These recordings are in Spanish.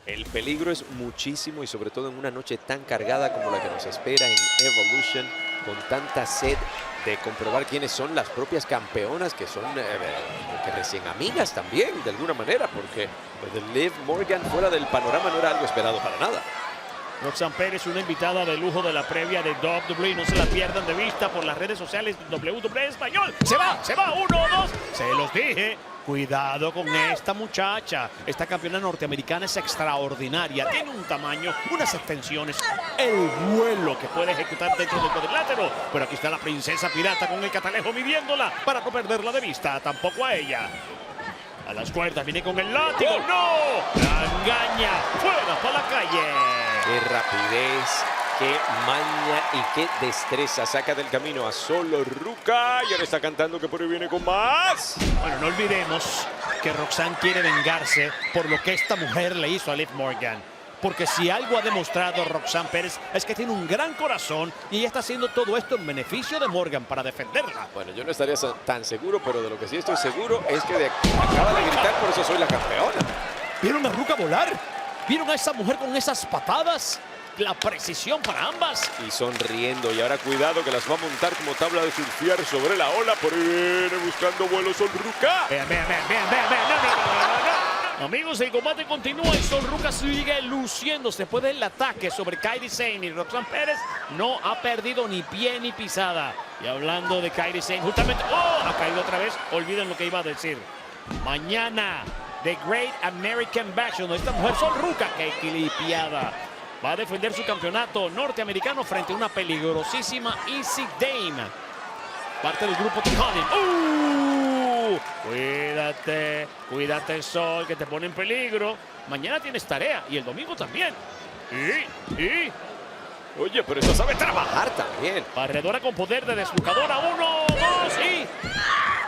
El peligro es muchísimo y sobre todo en una noche tan cargada como la que nos espera en Evolution, con tanta sed de comprobar quiénes son las propias campeonas, que son que recién amigas también, de alguna manera, porque pues, Liv Morgan fuera del panorama no era algo esperado para nada. Roxanne Pérez, una invitada de lujo de la previa de WWE. No se la pierdan de vista por las redes sociales de WWE Español. Se va, 1, 2. Se los dije. Cuidado con esta muchacha. Esta campeona norteamericana es extraordinaria. Tiene un tamaño, unas extensiones, el vuelo que puede ejecutar dentro del cuadrilátero. Pero aquí está la princesa pirata con el catalejo midiéndola para no perderla de vista. Tampoco a ella. A las cuerdas viene con el látigo. ¡No! La engaña. Fuera para la calle. Qué rapidez, qué maña y qué destreza. Saca del camino a Sol Ruca y ahora está cantando que por ahí viene con más. Bueno, no olvidemos que Roxanne quiere vengarse por lo que esta mujer le hizo a Liv Morgan. Porque si algo ha demostrado Roxanne Pérez es que tiene un gran corazón y ella está haciendo todo esto en beneficio de Morgan para defenderla. Bueno, yo no estaría tan seguro, pero de lo que sí estoy seguro es que acaba de gritar, por eso soy la campeona. ¿Vieron a Ruca volar? ¿Vieron a esa mujer con esas patadas? La precisión para ambas. Y sonriendo. Y ahora cuidado que las va a montar como tabla de surfear sobre la ola. Por ahí viene buscando vuelo Sol Ruca. Vean. No. Amigos, el combate continúa y Sol Ruca sigue luciéndose. Después del ataque sobre Kairi Sane y Roxanne Pérez, no ha perdido ni pie ni pisada. Y hablando de Kairi Sane, justamente, ha caído otra vez. Olviden lo que iba a decir. Mañana, The Great American Bash, donde esta mujer Sol Ruca, que equilipiada, va a defender su campeonato norteamericano frente a una peligrosísima Easy Dame. Parte del grupo Tijuana. Cuídate Sol, que te pone en peligro. Mañana tienes tarea y el domingo también. Oye, pero esa sabe trabajar también. Barredora con poder de deslucadora. 1, 2 y...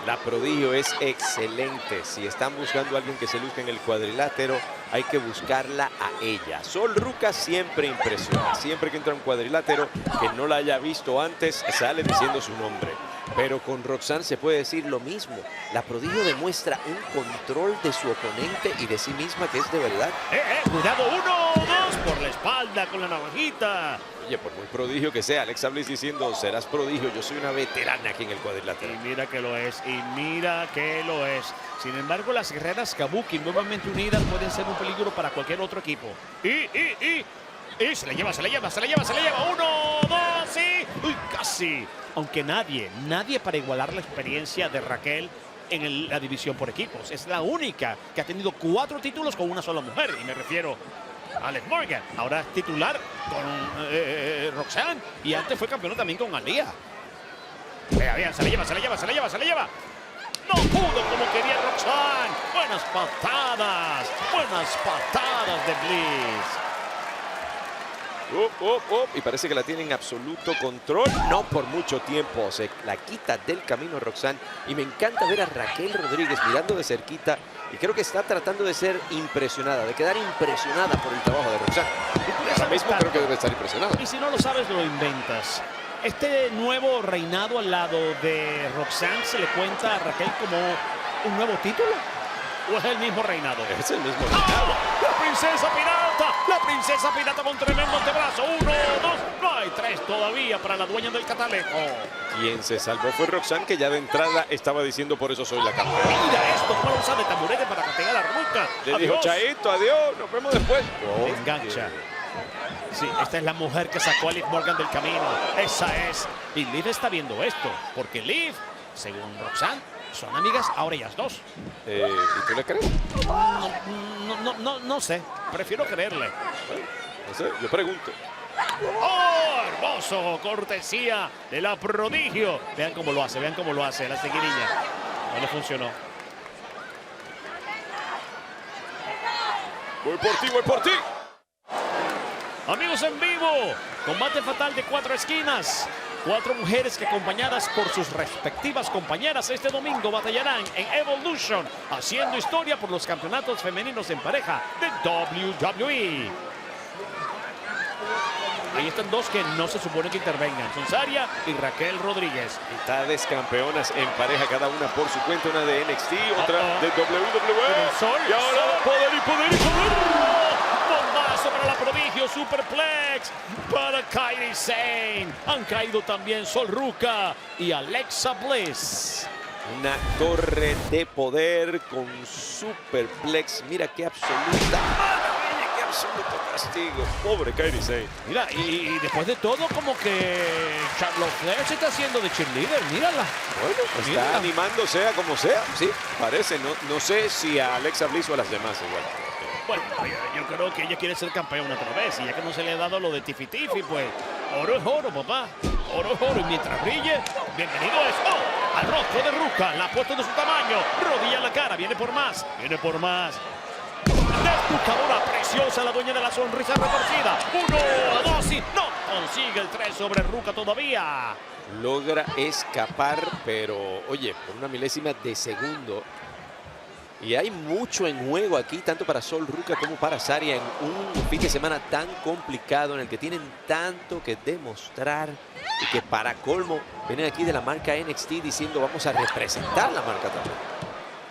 La prodigio es excelente. Si están buscando a alguien que se luzca en el cuadrilátero, hay que buscarla a ella. Sol Ruca siempre impresiona. Siempre que entra a un cuadrilátero que no la haya visto antes, sale diciendo su nombre. Pero con Roxanne se puede decir lo mismo. La prodigio demuestra un control de su oponente y de sí misma que es de verdad. Cuidado, 1, 2 por la espalda con la navajita. Oye, por muy prodigio que sea, Alexa Bliss diciendo, serás prodigio, yo soy una veterana aquí en el cuadrilátero. Y mira que lo es, Sin embargo, las guerreras Kabuki nuevamente unidas pueden ser un peligro para cualquier otro equipo. Y se la lleva. 1, 2 y... ¡Uy, casi! Aunque nadie para igualar la experiencia de Raquel en la división por equipos. Es la única que ha tenido 4 títulos con una sola mujer. Y me refiero a Liv Morgan. Ahora es titular con Roxanne. Y antes fue campeón también con Aliyah. Bien, se la lleva. No pudo como quería Roxanne. Buenas patadas de Bliss. Y parece que la tiene en absoluto control. No por mucho tiempo. Se la quita del camino Roxanne. Y me encanta ver a Raquel Rodríguez mirando de cerquita. Y creo que está tratando de ser impresionada, de quedar impresionada por el trabajo de Roxanne. Ella misma creo que debe estar impresionada. Y si no lo sabes, lo inventas. Este nuevo reinado al lado de Roxanne se le cuenta a Raquel como un nuevo título. ¿O es el mismo reinado? Es el mismo reinado. La princesa pirata con tremendo antebrazo. 1, 2, no hay 3 todavía para la dueña del catalejo. Quien se salvó fue Roxanne, que ya de entrada estaba diciendo por eso soy la campeona. Mira esto, cómo usa de tamborete para castigar a Ruca. Le dijo, chaito, adiós, nos vemos después. Engancha. Sí, esta es la mujer que sacó a Liv Morgan del camino. Esa es. Y Liv está viendo esto, porque Liv, según Roxanne, son amigas ahora ellas dos. ¿Y tú le crees? No sé. Prefiero creerle. No sé, yo pregunto. ¡Oh, hermoso! Cortesía de la prodigio. Vean cómo lo hace, la seguidilla. No le funcionó. Voy por ti. Amigos en vivo, combate fatal de 4 esquinas. 4 mujeres que acompañadas por sus respectivas compañeras este domingo batallarán en Evolution, haciendo historia por los campeonatos femeninos en pareja de WWE. Ahí están 2 que no se supone que intervengan. Son Saria y Raquel Rodríguez. Mitades campeonas en pareja, cada una por su cuenta. Una de NXT, otra de WWE. Sol, y ahora poder. superplex para Kairi Sane. Han caído también Sol Ruca y Alexa Bliss. Una torre de poder con superplex. Mira qué absoluta maravilla, qué absoluto castigo. Pobre Kairi Sane. Mira, y después de todo, como que Charlotte Flair se está haciendo de cheerleader. Mírala. Bueno, está Mírala. animando sea como sea. Sí, parece. No sé si a Alexa Bliss o a las demás igual. Bueno, yo creo que ella quiere ser campeona otra vez. Y ya que no se le ha dado lo de Tiffy Tiffy, pues oro es oro, papá. Oro es oro. Y mientras brille, bienvenido es al rostro de Ruca. La ha puesto de su tamaño. Rodilla en la cara. Viene por más. Viene por más. Desbucadora preciosa, la dueña de la sonrisa retorcida. 1, 2 y no consigue el 3 sobre Ruca todavía. Logra escapar, pero oye, por una milésima de segundo. Y hay mucho en juego aquí, tanto para Sol Ruca como para Saria, en un fin de semana tan complicado en el que tienen tanto que demostrar y que para colmo vienen aquí de la marca NXT diciendo vamos a representar la marca también.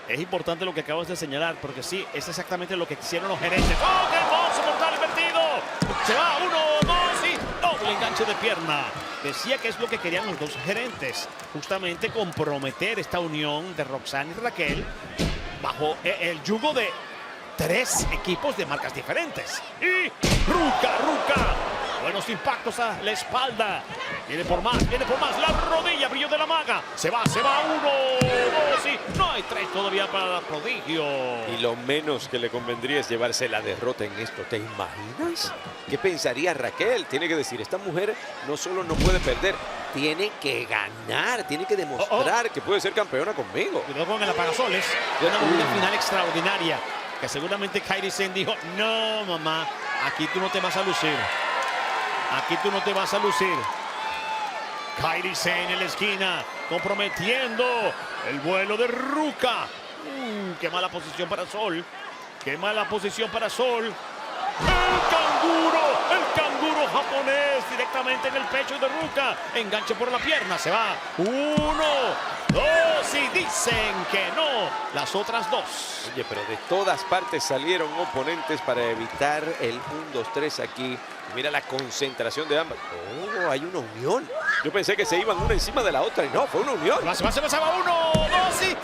Es importante lo que acabas de señalar, porque sí, es exactamente lo que quisieron los gerentes. ¡Oh, qué hermoso mortal invertido! Se va, 1, 2 y doble enganche de pierna. Decía que es lo que querían los dos gerentes, justamente comprometer esta unión de Roxanne y Raquel bajo el yugo de 3 equipos de marcas diferentes. Y Ruca. Buenos impactos a la espalda. Viene por más. La rodilla, brillo de la maga. Se va. 1, 2 y no hay 3 todavía para el prodigio. Y lo menos que le convendría es llevarse la derrota en esto. ¿Te imaginas? ¿Qué pensaría Raquel? Tiene que decir, esta mujer no solo no puede perder, tiene que ganar, tiene que demostrar que puede ser campeona conmigo. Cuidado con el apagasoles. Una final extraordinaria. Que seguramente Kairi Sane dijo, no, mamá, aquí tú no te vas a lucir. Aquí tú no te vas a lucir. Kairi Sane en la esquina, comprometiendo el vuelo de Ruca. Qué mala posición para Sol. Qué mala posición para Sol. El canguro japonés directamente en el pecho de Ruca. Enganche por la pierna, se va. 1, 2 y dicen que no. Las otras 2. Oye, pero de todas partes salieron oponentes para evitar el 1, 2, 3 aquí. Mira la concentración de ambas. Oh, hay una unión. Yo pensé que se iban una encima de la otra y no, fue una unión. Se va. 1, 2 y...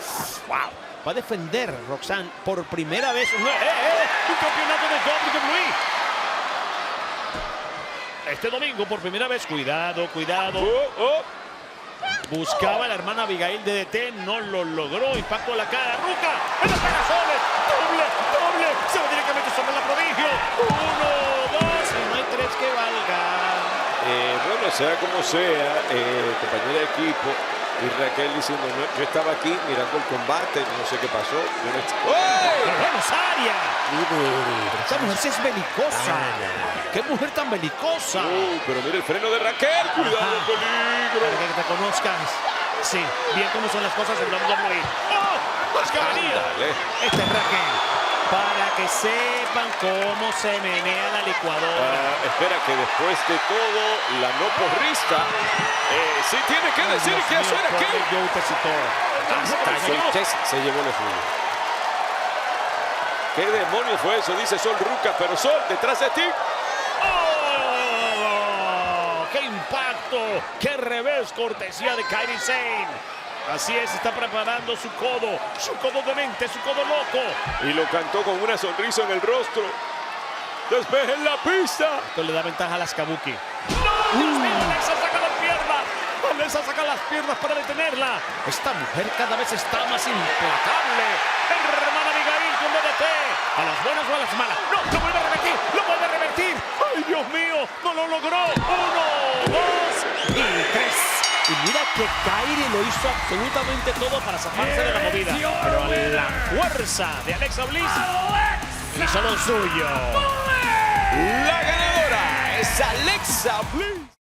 ¡Wow! Va a defender Roxanne por primera vez un campeonato de WWE. Este domingo por primera vez. Cuidado. Buscaba a la hermana Abigail de DT, no lo logró. Impacto a la cara. Ruca en los pagasoles. Doble. Se va directamente sobre la prodigio. 1, 2 y no hay 3 que valgan. Bueno, sea como sea, compañera de equipo y Raquel diciendo, no, yo estaba aquí mirando el combate, no sé qué pasó. Pero bueno, Saria. Esa mujer sí es belicosa. ¡Qué mujer tan belicosa! Pero mira el freno de Raquel, cuidado, peligro. Para que te conozcas. Sí, bien cómo son las cosas en WWE. ¡Pues que venía! Esta es Raquel. Para que sepan cómo se menea la licuadora. Espera, que después de todo, la no porrista sí tiene que decir que eso era que hasta se llevó lo suyo. ¿Qué demonios fue eso? Dice Sol Ruca, pero Sol, detrás de ti. ¡Oh! ¡Qué impacto! ¡Qué revés! Cortesía de Kairi Sane. Así es, está preparando su codo de mente, su codo loco. Y lo cantó con una sonrisa en el rostro. ¡Despejen la pista! Esto le da ventaja a las Kabuki. ¡No! ¡Dios mío! Alexa saca las piernas. Alexa saca las piernas para detenerla. Esta mujer cada vez está más implacable. Hermana Abigail con DDT. A las buenas o a las malas. ¡No! ¡Lo vuelve a revertir! ¡Lo vuelve a revertir! ¡Ay, Dios mío! ¡No lo logró! 1, 2 y 3. Y mira que Kairi lo hizo absolutamente todo para zafarse de la movida. Pero la fuerza de Alexa Bliss hizo lo suyo. La ganadora es Alexa Bliss.